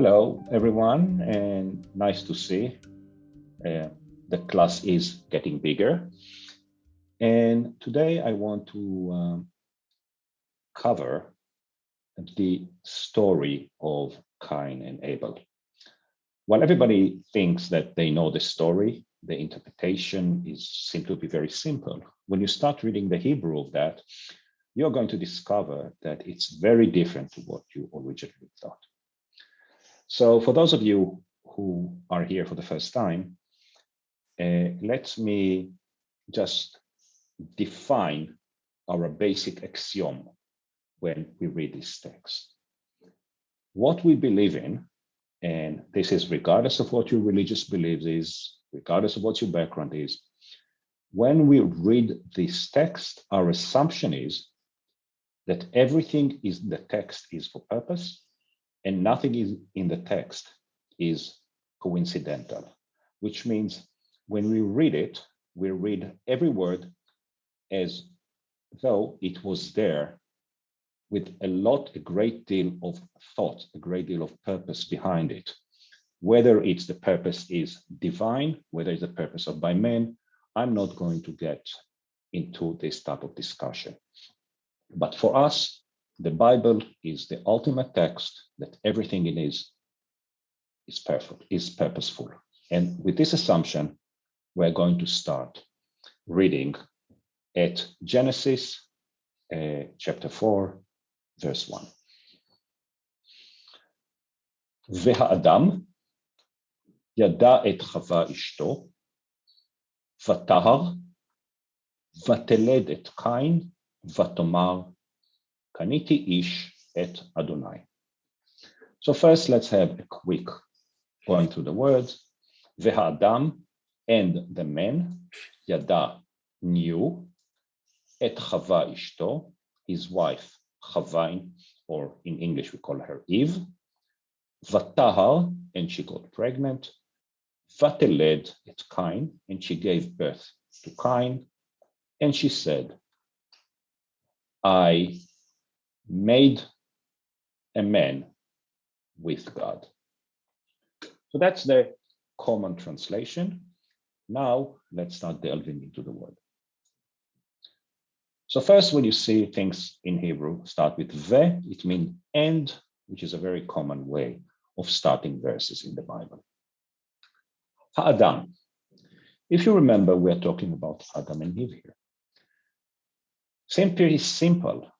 Hello, everyone, and nice to see. The class is getting bigger. And today I want to cover the story of Cain and Abel. While everybody thinks that they know the story, the interpretation seems to be very simple. When you start reading the Hebrew of that, you're going to discover that it's very different to what you originally thought. So for those of you who are here for the first time, let me just define our basic axiom when we read this text. What we believe in, and this is regardless of what your religious beliefs is, regardless of what your background is, when we read this text, our assumption is that everything in the text is for purpose, and nothing in the text is coincidental, which means when we read it, we read every word as though it was there with a great deal of thought, a great deal of purpose behind it. Whether it's the purpose is divine, whether it's the purpose of by men, I'm not going to get into this type of discussion. But for us, the Bible is the ultimate text that everything in it is perfect, is purposeful. And with this assumption, we're going to start reading at Genesis chapter 4, verse 1. והאדם ידע את חווה אשתו, ותהר, ותלד את קין, ותאמר, קניתי איש את אדוני. So first, let's have a quick going through the words. והאדם, and the man, ידע, knew, את חווה אשתו, his wife, חווה, or in English we call her Eve, ותהר, and she got pregnant, ותלד את קין, and she gave birth to Cain, and she said, I made a man with God. So that's the common translation. Now let's start delving into the word. So first, when you see things in Hebrew start with ve, it means and, which is a very common way of starting verses in the Bible. Ha'adam. If you remember, we're talking about Adam and Eve here. Seems pretty simple,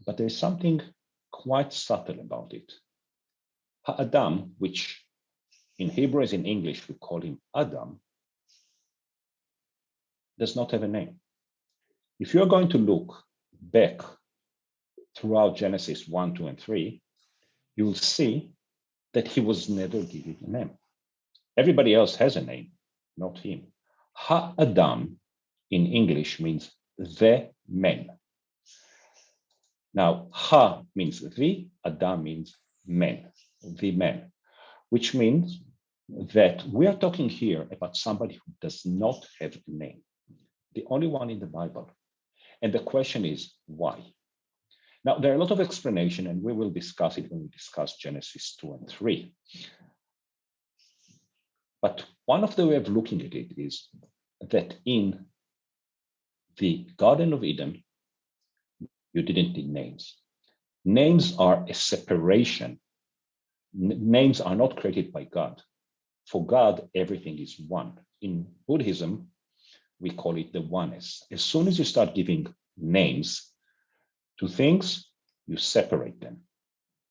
but there's something quite subtle about it. Ha'adam, which in Hebrew as in English we call him Adam, does not have a name. If you're going to look back throughout Genesis 1, 2, and 3, you will see that he was never given a name. Everybody else has a name, not him. Ha-Adam in English means the man. Now, ha means the, Adam means man, the man, which means that we are talking here about somebody who does not have a name, the only one in the Bible. And the question is, why? Now, there are a lot of explanation, and we will discuss it when we discuss Genesis 2 and 3. But one of the way of looking at it is that in the Garden of Eden, you didn't need names. Names are a separation. Names are not created by God. For God, everything is one. In Buddhism, we call it the oneness. As soon as you start giving names to things, you separate them.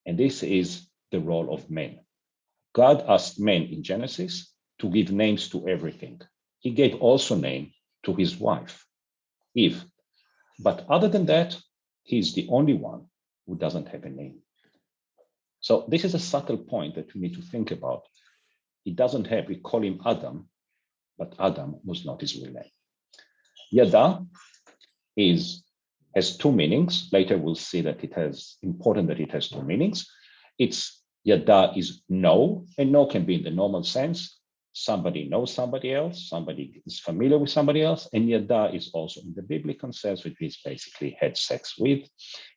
And this is the role of men. God asked men in Genesis to give names to everything. He gave also name to his wife, Eve. But other than that, he's the only one who doesn't have a name. So this is a subtle point that we need to think about. He doesn't have, we call him Adam, but Adam was not his real name. Yada has two meanings. Later we'll see that it has important that it has two meanings. It's Yada is know, and know can be in the normal sense. Somebody knows somebody else, somebody is familiar with somebody else, and Yada is also in the biblical sense, which is basically had sex with.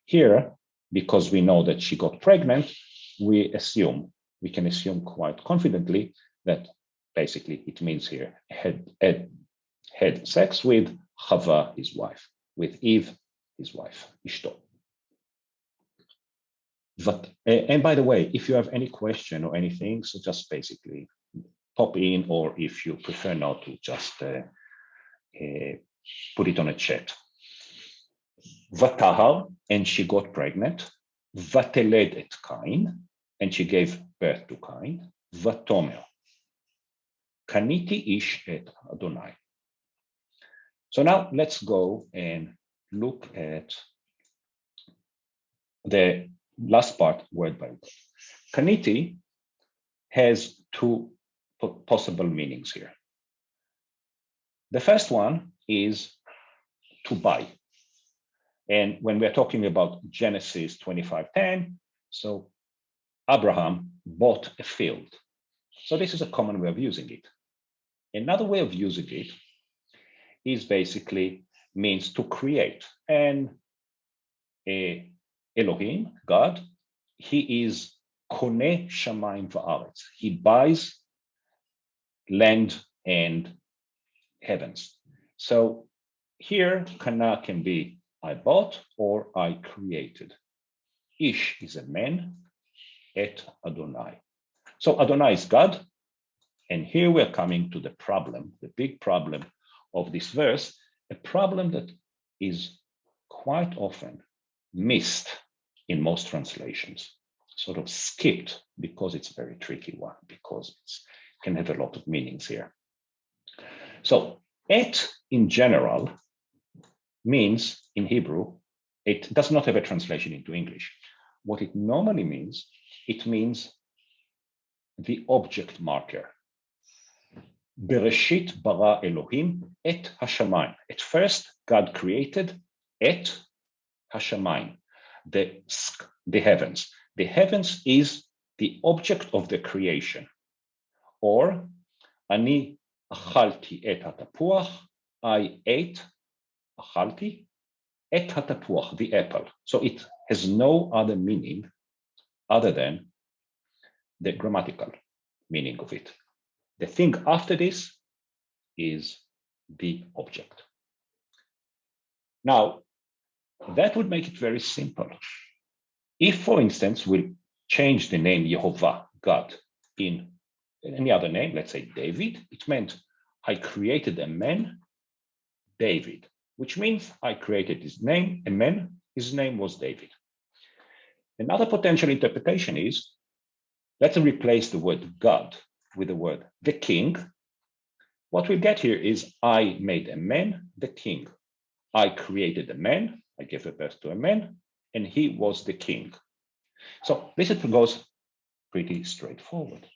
Here, because we know that she got pregnant, we assume we can assume quite confidently that basically it means here had sex with Chava, his wife, with Eve, his wife, Ishto. But, and by the way, if you have any question or anything, so just basically pop in, or if you prefer not to, just put it on a chat. Vatahar, and she got pregnant. Vateled et Cain, and she gave birth to Cain. Vatomer, Kaniti ish et Adonai. So now let's go and look at the last part, word by word. Kaniti has two possible meanings here. The first one is to buy. And when we're talking about Genesis 25:10, so Abraham bought a field. So this is a common way of using it. Another way of using it is basically means to create. And Elohim, God, he is koneh shamayim va'aretz. He buys land and heavens. So here, kana can be I bought or I created. Ish is a man, et Adonai. So Adonai is God. And here we're coming to the problem, the big problem of this verse, a problem that is quite often missed in most translations, sort of skipped because it's a very tricky one, because it can have a lot of meanings here. So et in general means in Hebrew, it does not have a translation into English. What it normally means, it means the object marker. Bereshit bara Elohim et hashamayim. At first, God created et hashamayim, the heavens. The heavens is the object of the creation. Or, ani achalti et hatapuach, I ate, achalti, et hatapuach, the apple. So it has no other meaning other than the grammatical meaning of it. The thing after this is the object. Now, that would make it very simple. If, for instance, we change the name Yehovah, God, in any other name, let's say David, it meant I created a man, David, which means I created his name, a man, his name was David. Another potential interpretation is, let's replace the word God with the word the king. What we get here is I made a man, the king. I created a man, I gave a birth to a man, and he was the king. So this goes pretty straightforward.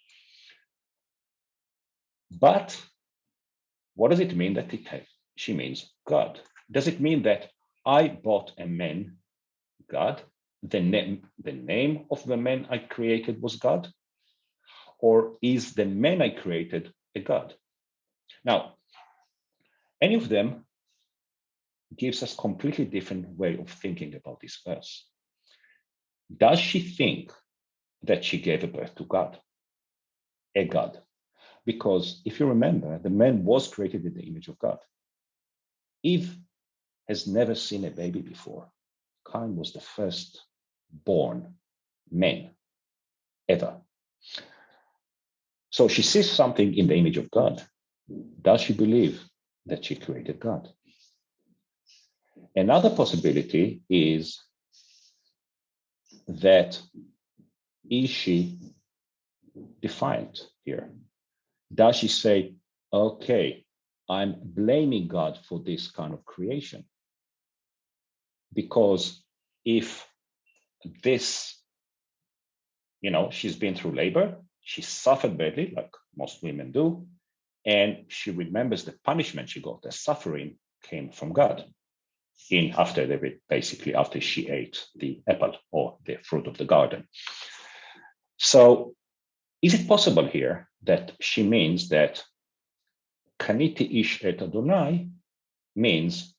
But what does it mean that she means God? Does it mean that I bought a man, God? The name of the man I created was God? Or is the man I created a God? Now, any of them gives us completely different way of thinking about this verse. Does she think that she gave a birth to God, a God? Because if you remember, the man was created in the image of God. Eve has never seen a baby before. Cain was the first born man ever. So she sees something in the image of God. Does she believe that she created God? Another possibility is that is she defiant here? Does she say, okay, I'm blaming God for this kind of creation? Because if this, she's been through labor, she suffered badly, like most women do, and she remembers the punishment she got, the suffering came from God after she ate the apple or the fruit of the garden. So is it possible here that she means that Kaniti ish et Adonai means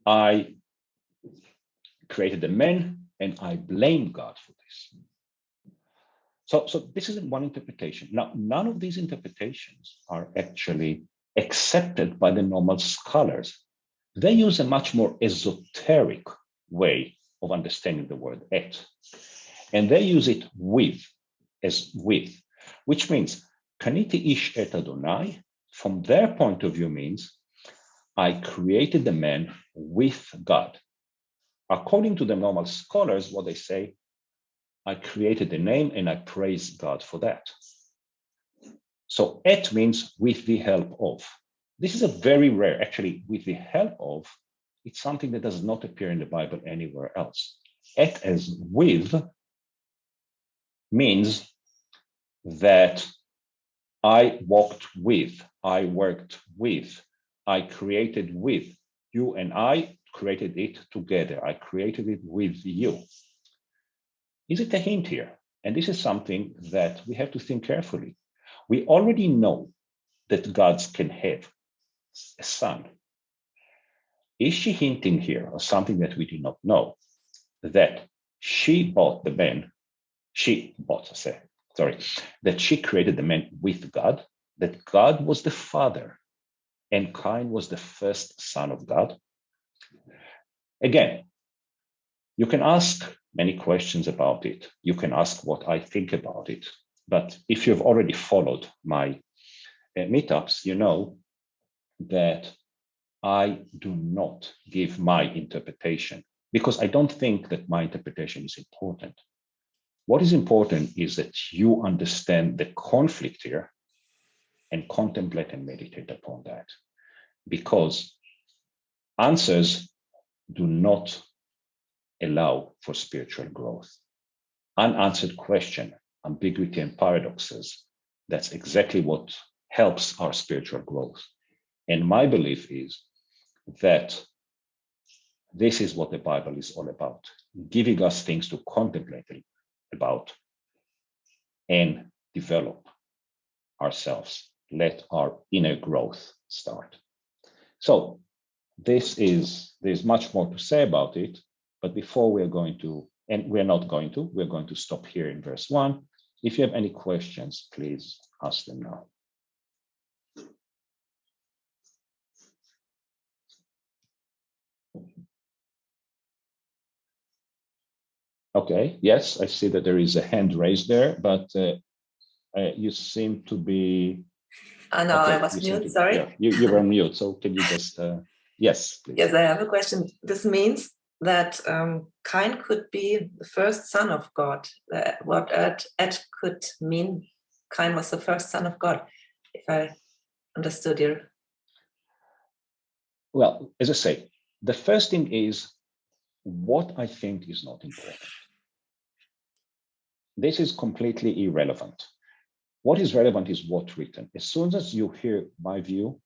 I created a man and I blame God for this? So this is one interpretation. Now, none of these interpretations are actually accepted by the normal scholars. They use a much more esoteric way of understanding the word et. And they use it with, which means kaniti ish et Adonai, from their point of view means I created the man with God. According to the normal scholars, what they say, I created the name and I praise God for that. So et means with the help of. This is a very rare, actually, with the help of, it's something that does not appear in the Bible anywhere else. Et as with means that I walked with, I worked with, I created with. You and I created it together. I created it with you. Is it a hint here? And this is something that we have to think carefully. We already know that gods can have a son. Is she hinting here, or something that we do not know, that she bought the man, that she created the man with God, that God was the father and Cain was the first son of God? Again, you can ask many questions about it. You can ask what I think about it. But if you've already followed my meetups, you know that I do not give my interpretation because I don't think that my interpretation is important. What is important is that you understand the conflict here and contemplate and meditate upon that, because answers do not allow for spiritual growth. Unanswered question, ambiguity and paradoxes, that's exactly what helps our spiritual growth. And my belief is that this is what the Bible is all about, giving us things to contemplate about and develop ourselves. Let our inner growth start. So there's much more to say about it, but before we're going to stop here in verse 1. If you have any questions, please ask them now. Okay, yes, I see that there is a hand raised there, but you seem to be... No, okay, I was mute, sorry. Yeah, you were on mute, so can you just... yes, please. Yes, I have a question. This means that Cain could be the first son of God. What et could mean Cain was the first son of God, if I understood you. Well, as I say, the first thing is what I think is not important. This is completely irrelevant. What is relevant is what's written. As soon as you hear my view,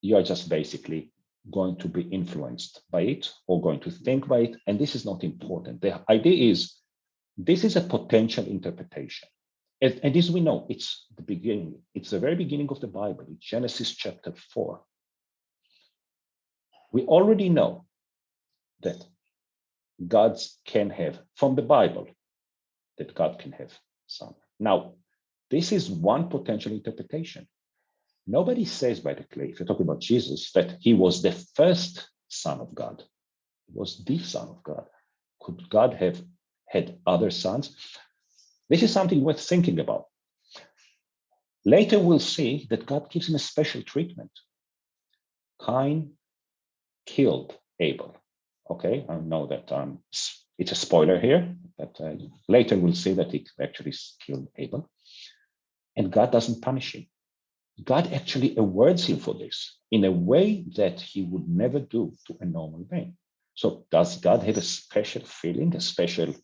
you are just basically going to be influenced by it or going to think by it, and this is not important. The idea is this is a potential interpretation. And as we know, it's the beginning, it's the very beginning of the Bible, in Genesis chapter 4. We already know that gods can have, from the Bible, that God can have son. Now, this is one potential interpretation. Nobody says, by the way, if you're talking about Jesus, that he was the first son of God. He was the son of God. Could God have had other sons? This is something worth thinking about. Later, we'll see that God gives him a special treatment. Cain killed Abel. Okay, I know that it's a spoiler here, but later we'll see that he actually killed Abel. And God doesn't punish him. God actually awards him for this in a way that he would never do to a normal man. So does God have a special feeling, a special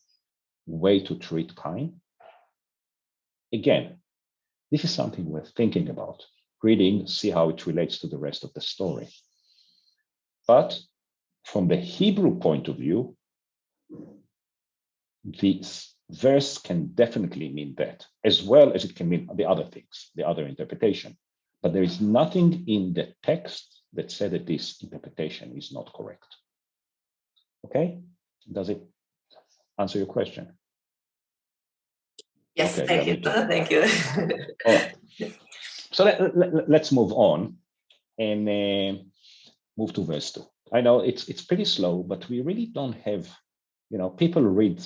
way to treat Cain? Again, this is something worth thinking about, reading, see how it relates to the rest of the story. But from the Hebrew point of view, this verse can definitely mean that, as well as it can mean the other things, the other interpretation. But there is nothing in the text that said that this interpretation is not correct. Okay? Does it answer your question? Yes, Okay, thank you. Thank you. All right. So let's move on and move to verse 2. I know it's pretty slow, but we really don't have, people read,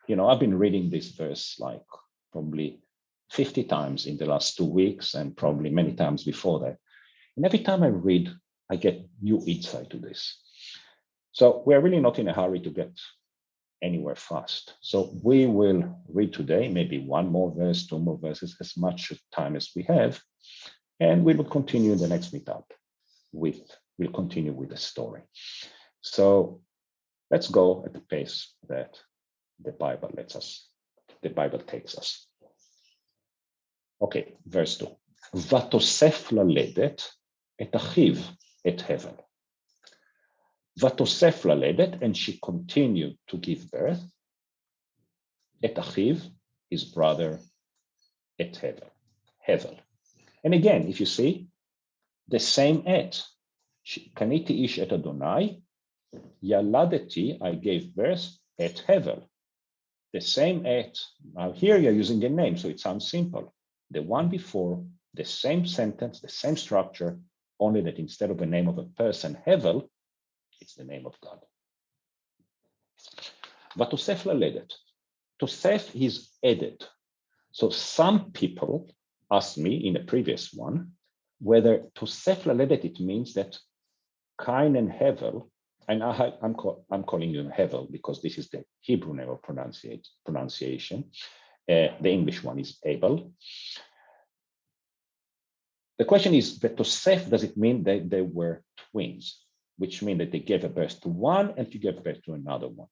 I've been reading this verse like probably 50 times in the last 2 weeks and probably many times before that. And every time I read, I get new insight to this. So we're really not in a hurry to get anywhere fast. So we will read today, maybe one more verse, 2 more verses, as much time as we have. And we will continue in the next meetup we'll continue with the story. So let's go at the pace that the Bible takes us. Okay, verse 2. ותוסף ללדת את אחיו את הבל. ותוסף ללדת, and she continued to give birth, את אחיו, his brother, את הבל. And again, if you see, the same et, קניתי איש את אדוני, ילדתי, I gave birth, את הבל. The same et, now here you're using a name, so it sounds simple. The one before, the same sentence, the same structure, only that instead of the name of a person, Hevel, it's the name of God. ותוסף ללדת. תוסף is added. So some people asked me in the previous one, whether תוסף ללדת, it means that Cain and Hevel, and I'm calling you Hevel because this is the Hebrew name of pronunciation. The English one is Abel. The question is, Vetosef, does it mean that they were twins, which means that they gave a birth to one and you gave birth to another one?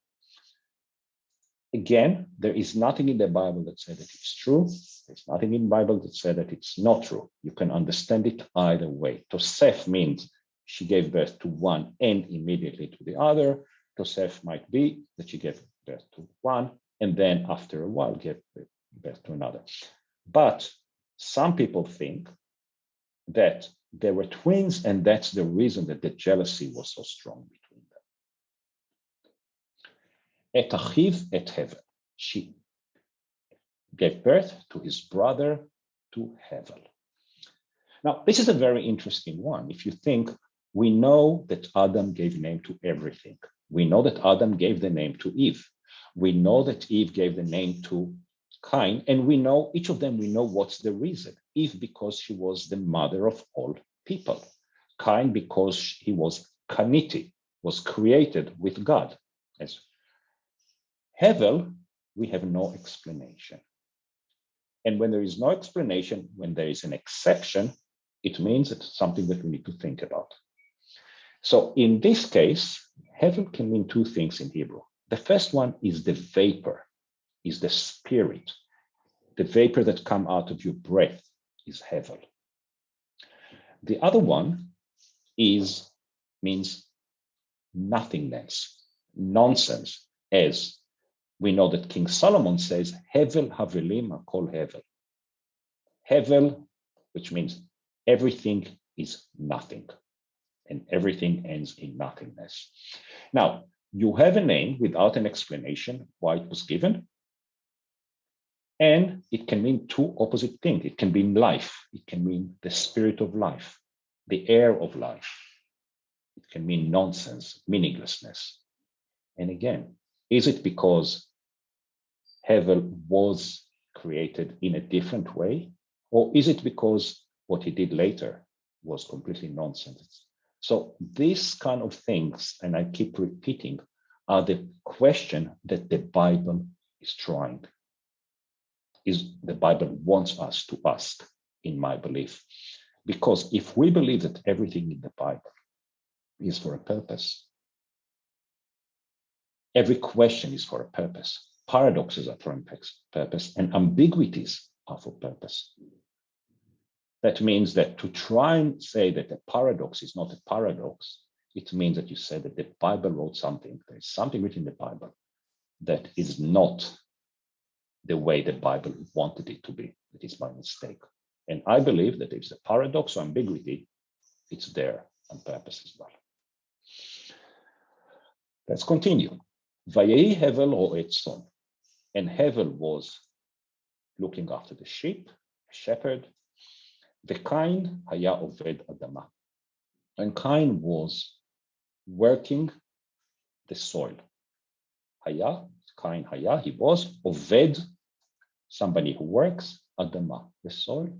Again, there is nothing in the Bible that says that it's true. There's nothing in the Bible that says that it's not true. You can understand it either way. Tosef means she gave birth to one and immediately to the other. Tosef might be that she gave birth to one and then after a while gave birth to another. But some people think that they were twins and that's the reason that the jealousy was so strong between them. Et achiv et Hevel. She gave birth to his brother, to Hevel. Now, this is a very interesting one. If you think, we know that Adam gave name to everything. We know that Adam gave the name to Eve. We know that Eve gave the name to Cain, and we know, each of them, we know what's the reason. Eve, because she was the mother of all people. Cain, because he was kaniti, was created with God. As Hevel, we have no explanation. And when there is no explanation, when there is an exception, it means it's something that we need to think about. So in this case, Hevel can mean two things in Hebrew. The first one is the vapor, is the spirit. The vapor that come out of your breath is Hevel. The other one means nothingness, nonsense, as we know that King Solomon says, Hevel havelim akol Hevel. Hevel, which means everything is nothing, and everything ends in nothingness. Now, you have a name without an explanation why it was given, and it can mean two opposite things. It can mean life. It can mean the spirit of life, the air of life. It can mean nonsense, meaninglessness. And again, is it because Hevel was created in a different way? Or is it because what he did later was completely nonsense? So these kind of things, and I keep repeating, are the question that the Bible is trying, is the Bible wants us to ask, in my belief. Because if we believe that everything in the Bible is for a purpose, every question is for a purpose, paradoxes are for a purpose, and ambiguities are for purpose. That means that to try and say that a paradox is not a paradox, it means that you say that the Bible wrote something, there is something written in the Bible that is not the way the Bible wanted it to be, it is by mistake. And I believe that if it's a paradox or ambiguity, it's there on purpose as well. Let's continue. Vayehi Hevel ro'et son. And Hevel was looking after the sheep, a shepherd. Cain haya oved adama. And Cain was working the soil. Haya, Cain haya, he was. Oved, somebody who works. Adama, the soil,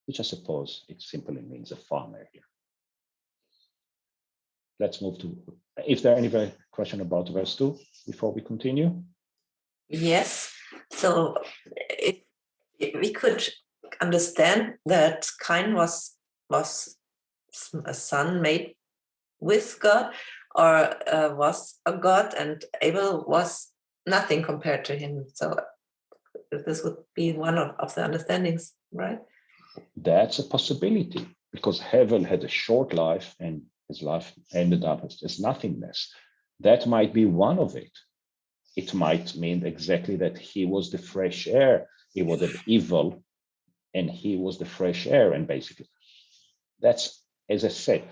which I suppose it simply means a farmer here. Let's move to, is there any question about verse 2 before we continue? Yes. So if we could understand that Cain was a son made with God, or was a god, and Abel was nothing compared to him. So this would be one of the understandings, right? That's a possibility, because Hevel had a short life and his life ended up as nothingness. That might be one of it. It might mean exactly that he was the fresh air. He was an evil and he was the fresh air. And basically, that's, as I said,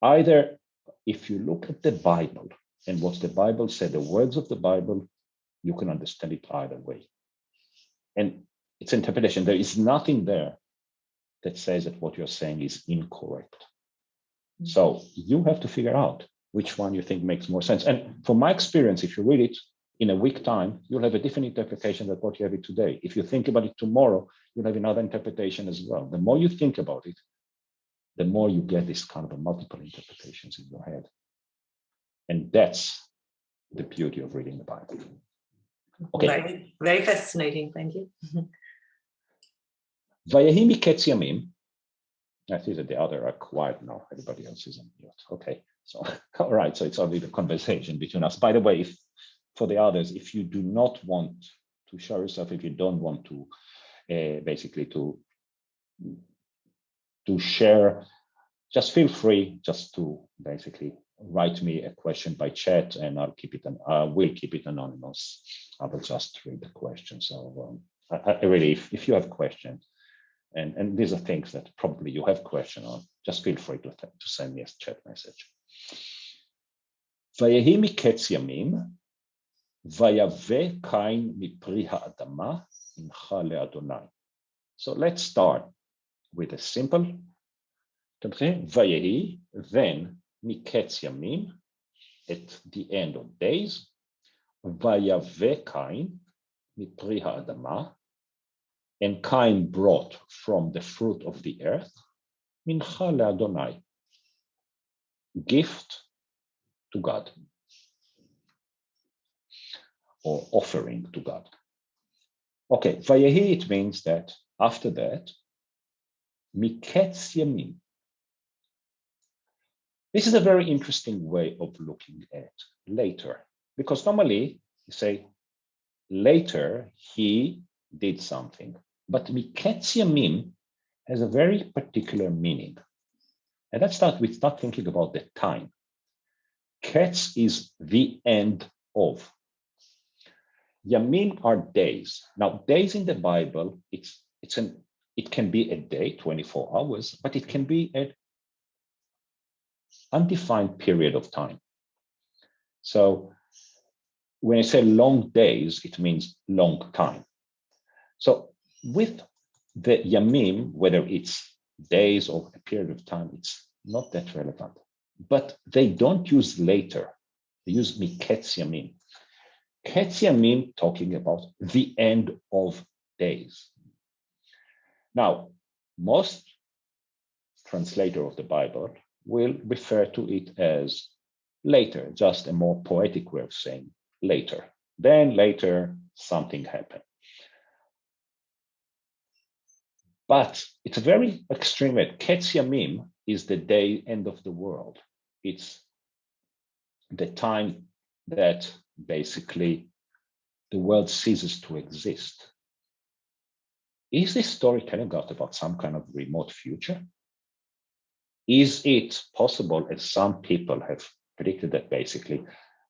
either if you look at the Bible and what the Bible said, the words of the Bible, you can understand it either way. And it's interpretation. There is nothing there that says that what you're saying is incorrect. Mm-hmm. So you have to figure out which one you think makes more sense. And from my experience, if you read it in a week time, you'll have a different interpretation than what you have it today. If you think about it tomorrow, you'll have another interpretation as well. The more you think about it, the more you get this kind of a multiple interpretations in your head. And that's the beauty of reading the Bible. Okay. Very, very fascinating. Thank you. Vayehi miketz yamim. I see that the other are quiet now. Everybody else is on mute. Okay. So, all right. So it's only the conversation between us. By the way, if for the others, if you do not want to show yourself, if you don't want to basically to share, just feel free just to basically write me a question by chat, and I'll keep it. We'll keep it anonymous. I will just read the question. So I really, if you have questions, and these are things that probably you have questions on, just feel free to send me a chat message. Vayehi miketz yamim, vayave Cain mipri ha'adama incha le'Adonai. So let's start with a simple. Vayehi, then miketz yamim, at the end of days, vayave Cain mipri ha'adama, and Cain brought from the fruit of the earth, mincha le'Adonai, gift to God, or offering to God. Okay, vayehi, it means that after that, miketz yamim. This is a very interesting way of looking at later, because normally you say later he did something, but miketz yamim has a very particular meaning. And let's start with not thinking about the time. Ketz is the end of. Yamim are days. Now, days in the Bible, it can be a day, 24 hours, but it can be an undefined period of time. So when I say long days, it means long time. So with the yamim, whether it's days or a period of time, it's not that relevant. But they don't use later. They use miketz yamim. Ketz yamim talking about the end of days. Now, most translators of the Bible will refer to it as later, just a more poetic way of saying later. Then later, something happened. But it's a very extreme. Ketz yamim is the day end of the world. It's the time that basically the world ceases to exist. Is this story telling us about some kind of remote future? Is it possible, as some people have predicted, that basically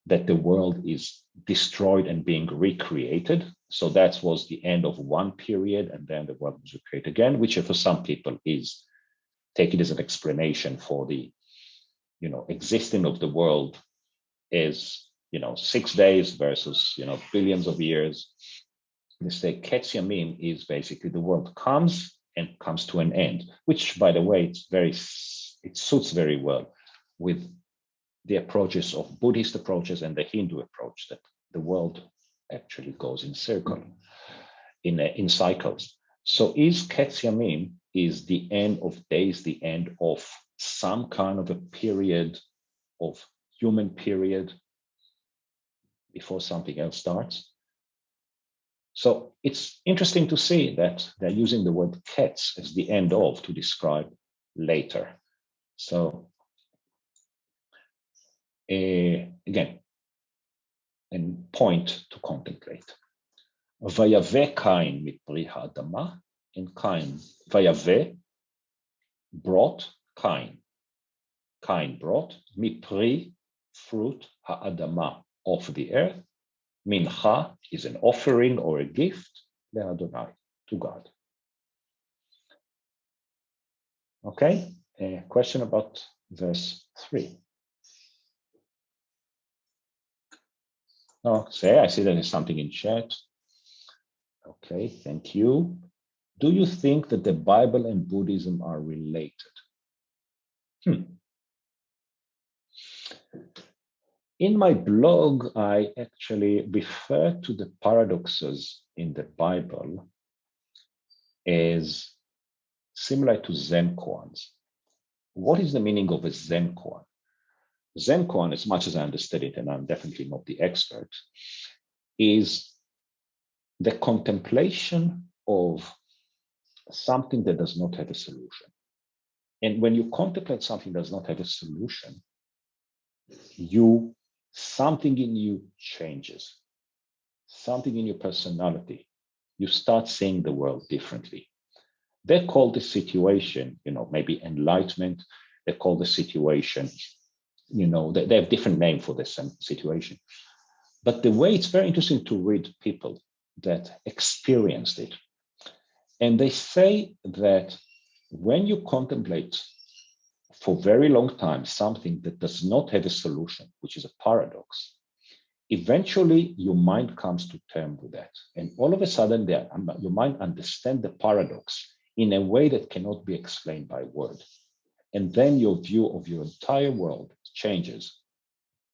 that the world is destroyed and being recreated? So that was the end of one period, and then the world was recreated again, which for some people is taken as an explanation for the, existing of the world is, 6 days versus, billions of years. They say Ketz Yamim is basically the world comes and comes to an end, which, by the way, it suits very well with the approaches of Buddhist approaches and the Hindu approach, that the world actually goes in circle, in cycles. So is Ketz Yamim is the end of days, the end of some kind of a period of human period before something else starts? So it's interesting to see that they're using the word Ketz as the end of to describe later. So again, a point to contemplate. Vayave Cain mipri ha'adama, and Cain, Vayave brought Cain. Cain brought mipri, fruit, ha'adama, of the earth. Mincha is an offering or a gift, le'Adonai, to God. Okay, a question about verse 3. Oh, I see there is something in chat. Okay, thank you. Do you think that the Bible and Buddhism are related? In my blog, I actually refer to the paradoxes in the Bible as similar to Zen koans. What is the meaning of a Zen koan? Zen koan, as much as I understand it, and I'm definitely not the expert, is the contemplation of something that does not have a solution. And when you contemplate something that does not have a solution, something in you changes, something in your personality. You start seeing the world differently. They call the situation, maybe enlightenment. They call the situation, they have different name for this situation. But the way it's very interesting to read people that experienced it. And they say that when you contemplate for a very long time something that does not have a solution, which is a paradox, eventually your mind comes to terms with that. And all of a sudden, your mind understands the paradox in a way that cannot be explained by word. And then your view of your entire world changes.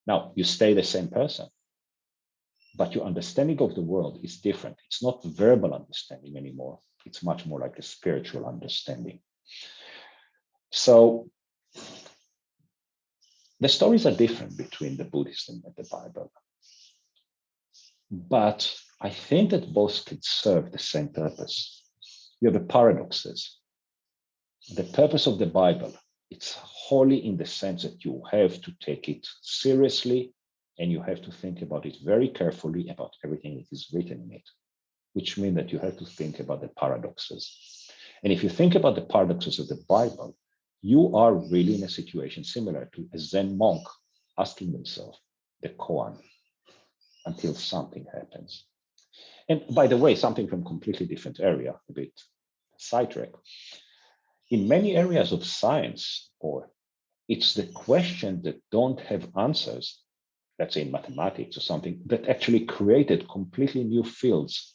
Now, you stay the same person, but your understanding of the world is different. It's not verbal understanding anymore. It's much more like a spiritual understanding. So the stories are different between the Buddhism and the Bible. But I think that both could serve the same purpose. You have the paradoxes. The purpose of the Bible, it's holy in the sense that you have to take it seriously and you have to think about it very carefully about everything that is written in it, which means that you have to think about the paradoxes. And if you think about the paradoxes of the Bible, you are really in a situation similar to a Zen monk asking themselves the koan until something happens. And by the way, something from completely different area, a bit sidetrack. In many areas of science, or it's the questions that don't have answers, let's say in mathematics or something, that actually created completely new fields,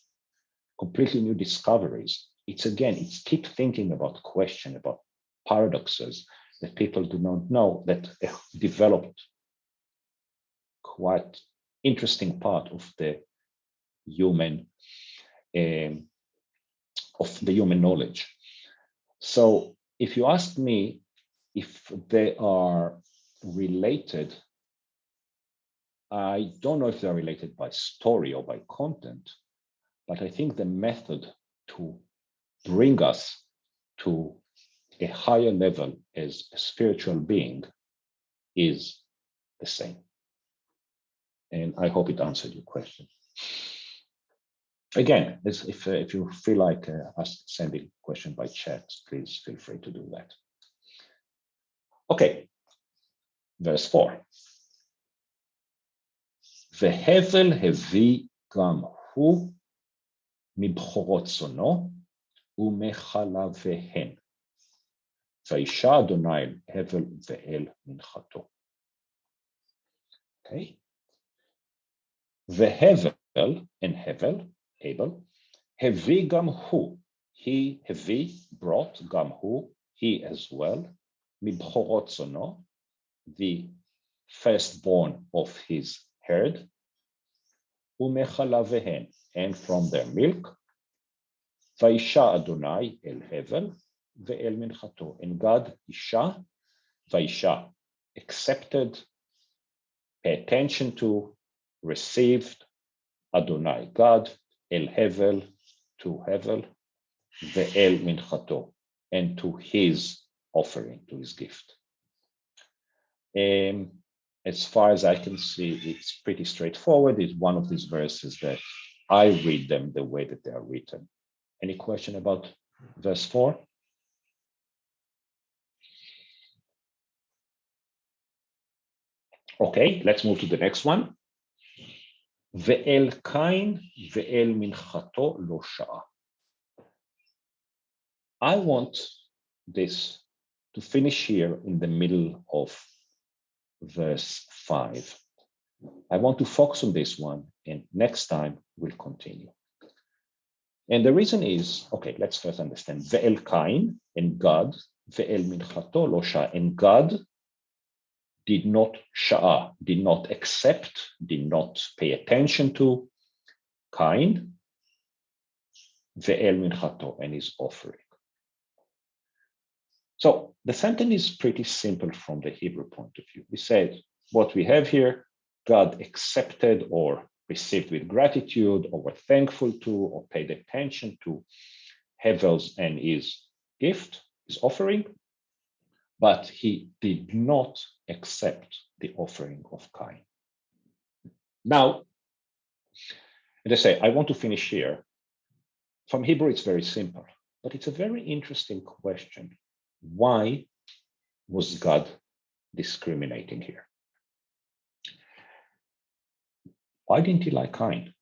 completely new discoveries. It's keep thinking about questions, about paradoxes that people do not know, that developed quite interesting part of the human knowledge. So if you ask me if they are related, I don't know if they're related by story or by content, but I think the method to bring us to a higher level as a spiritual being is the same. And I hope it answered your question. Again, if you feel like sending a question by chat, please feel free to do that. Okay, verse 4. והבל הביא גם הוא מבכורות צאנו ומחלביהן. וישע אדוני אל הבל ואל מנחתו. Okay. והבל and Abel Hevi gam hu, he hevi brought gam hu, he as well, mibchorot zono, the firstborn of his herd, umechalavehen, and from their milk, vaisha Adonai el hevel ve'el minchato, and God isha, vaisha, accepted, pay attention to, received, Adonai, God, el hevel, to hevel, ve'el minchato, and to his offering, to his gift. As far as I can see, it's pretty straightforward. It's one of these verses that I read them the way that they are written. Any question about verse 4? Okay, let's move to the next one. Ve'el Cain ve'el minchato lo sha'a. I want this to finish here in the middle of verse 5. I want to focus on this one, and next time we'll continue. And the reason is, okay, let's first understand. Ve'el Cain, and God, ve'el minchato lo sha'a, and God did not sha'a, did not accept, did not pay attention to Cain, ve'el minchato, and his offering. So the sentence is pretty simple from the Hebrew point of view. We said what we have here, God accepted or received with gratitude, or were thankful to, or paid attention to Hevel's and his gift, his offering, but he did not accept the offering of Cain. Now, as I say, I want to finish here. From Hebrew, it's very simple, but it's a very interesting question. Why was God discriminating here? Why didn't he like Cain?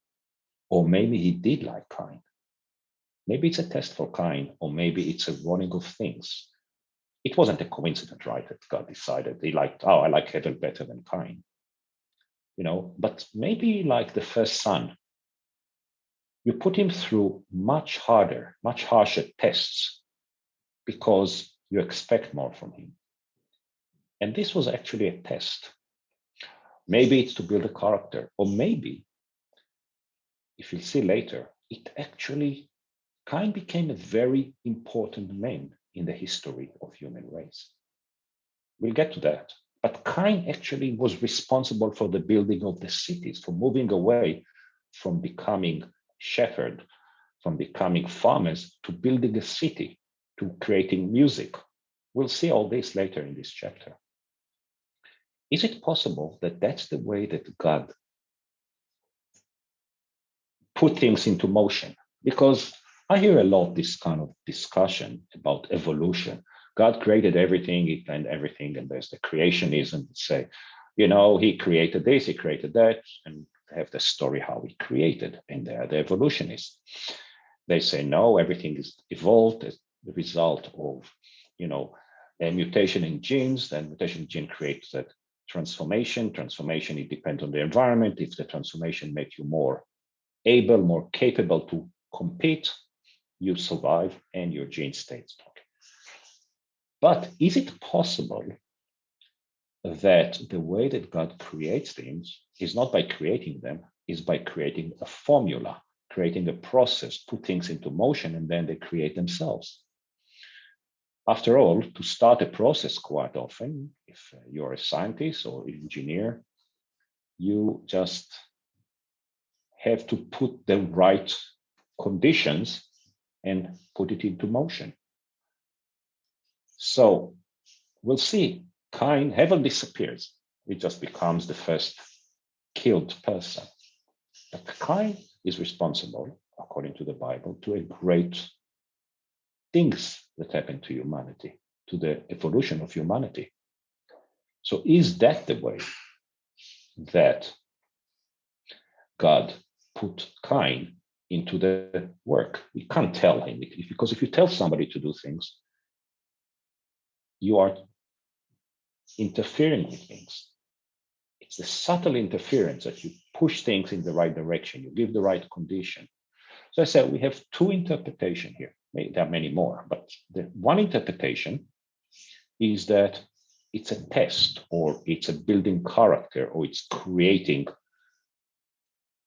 Or maybe he did like Cain. Maybe it's a test for Cain, or maybe it's a running of things. It wasn't a coincidence, right, that God decided he liked, oh, I like Hevel better than Cain. You know, but maybe like the first son, you put him through much harder, much harsher tests because you expect more from him. And this was actually a test. Maybe it's to build a character, or maybe, if you'll see later, it actually, Cain became a very important man in the history of human race. We'll get to that. But Cain actually was responsible for the building of the cities, for moving away from becoming shepherd, from becoming farmers, to building a city, to creating music. We'll see all this later in this chapter. Is it possible that that's the way that God put things into motion? Because I hear a lot this kind of discussion about evolution. God created everything, he planned everything, and there's the creationism that say, you know, he created this, he created that, and have the story how he created, and they're the evolutionists. They say, no, everything is evolved as the result of, you know, a mutation in genes, then mutation in gene creates that transformation. Transformation, it depends on the environment. If the transformation makes you more able, more capable to compete, you survive and your gene stays. But is it possible that the way that God creates things is not by creating them, is by creating a formula, creating a process, put things into motion, and then they create themselves? After all, to start a process quite often, if you're a scientist or engineer, you just have to put the right conditions and put it into motion. So we'll see. Cain, Hevel disappears. It just becomes the first killed person. But Cain is responsible, according to the Bible, to a great things that happen to humanity, to the evolution of humanity. So is that the way that God put Cain into the work? We can't tell him, because if you tell somebody to do things, you are interfering with things. It's the subtle interference that you push things in the right direction, you give the right condition. So I said we have two interpretations here. There are many more, but the one interpretation is that it's a test, or it's a building character, or it's creating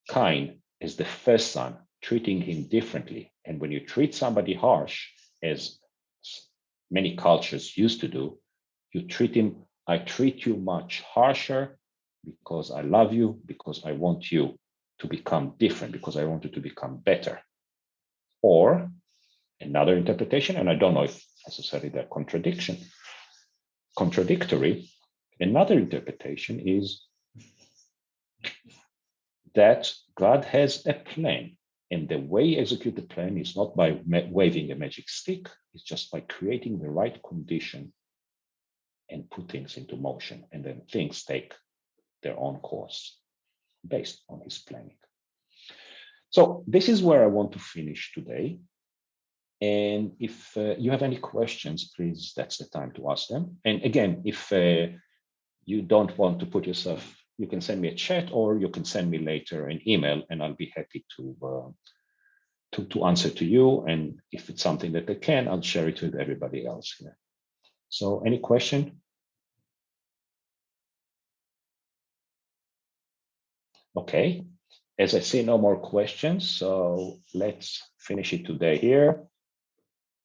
Cain as the first son, treating him differently. And when you treat somebody harsh, as many cultures used to do, you treat him, I treat you much harsher because I love you, because I want you to become different, because I want you to become better. Or another interpretation, and I don't know if necessarily they're contradictory, another interpretation is that God has a plan, and the way you execute the plan is not by waving a magic stick, it's just by creating the right condition and put things into motion, and then things take their own course based on his planning. So this is where I want to finish today. And if you have any questions, please, that's the time to ask them. And again, if you don't want to put yourself, you can send me a chat, or you can send me later an email, and I'll be happy to answer to you. And if it's something that I can, I'll share it with everybody else here. So any question? Okay, as I see no more questions, so let's finish it today here.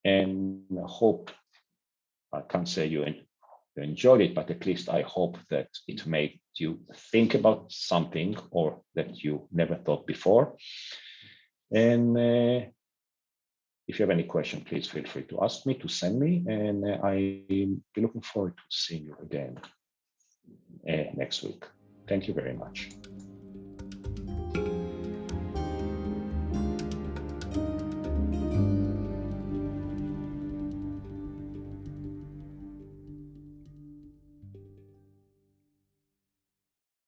And I hope, I can't say you enjoyed it, but at least I hope that it made you think about something, or that you never thought before. And if you have any question, please feel free to ask me, to send me, and I'll be looking forward to seeing you again next week. Thank you very much.